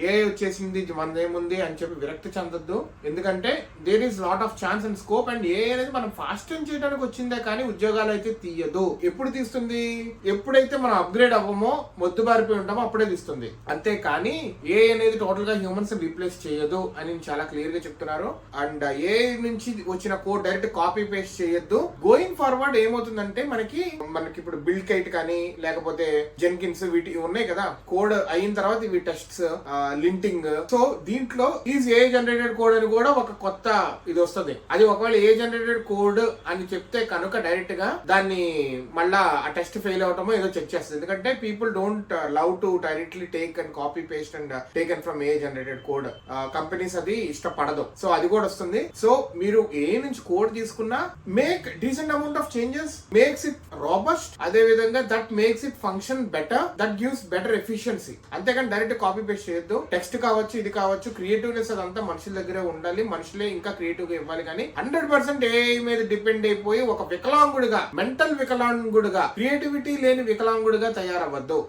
ఏ వచ్చేసింది మనదేముంది అని చెప్పి విరక్తి చెందొద్దు. ఎందుకంటే there is lot of chance and scope. And ఏ అనేది మనం ఫాస్ట్ టైం చేయడానికి వచ్చిందే కానీ ఉద్యోగాలు అయితే తీయదు. ఎప్పుడు తీస్తుంది? ఎప్పుడైతే మనం అప్గ్రేడ్ అవ్వమో, మొద్దుబారిపోయి ఉంటామో అప్పుడే తీస్తుంది. అంతే కానీ ఏ అనేది టోటల్ గా హ్యూమన్స్ రీప్లేస్ చేయదు అని చాలా క్లియర్ గా చెప్తున్నారు. అండ్ ఏ నుంచి వచ్చిన కోడ్ డైరెక్ట్ కాపీ పేస్ట్ చేయొద్దు. గోయింగ్ ఫార్వర్డ్ ఏమవుతుందంటే మనకి ఇప్పుడు బిల్డ్ కైట్ కానీ లేకపోతే జెన్కిన్స్ వీటి ఉన్నాయి కదా, కోడ్ అయిన తర్వాత ఇవి టెస్ట్స్, లింటింగ్. సో దీంట్లో ఈజ్ ఏ జనరేటెడ్ కోడ్ అని కూడా ఒక కొత్త ఇది వస్తుంది. అది ఒకవేళ ఏ జనరేటెడ్ కోడ్ అని చెప్తే కనుక డైరెక్ట్ గా దాన్ని మళ్ళా ఆ టెస్ట్ ఫెయిల్ అవటమో ఏదో చెక్ చేస్తుంది. ఎందుకంటే people don't love to directly take and copy paste and taken from a generated code. Companies అది ఇష్టపడదు. సో అది కూడా వస్తుంది. సో మీరు ఏ నుంచి కోడ్ తీసుకున్నా make decent amount of changes, makes it robust. అదే విధంగా that makes it function better, that gives better efficiency. అంతేకాని డైరెక్ట్ కాపీ పేస్ట్ చేయొద్దు. టెక్స్ట్ కావచ్చు, ఇది కావచ్చు, క్రియేటివ్నెస్ అదంతా మనుషుల దగ్గరే ఉండాలి. మనుషులే ఇంకా క్రియేటివ్ గా ఇవ్వాలి. కానీ 100% ఏఐ మీద డిపెండ్ అయిపోయి ఒక వికలాంగుడిగా, మెంటల్ వికలాంగుడిగా, క్రియేటివిటీ లేని వికలాంగుడిగా తయారవ్వద్దు.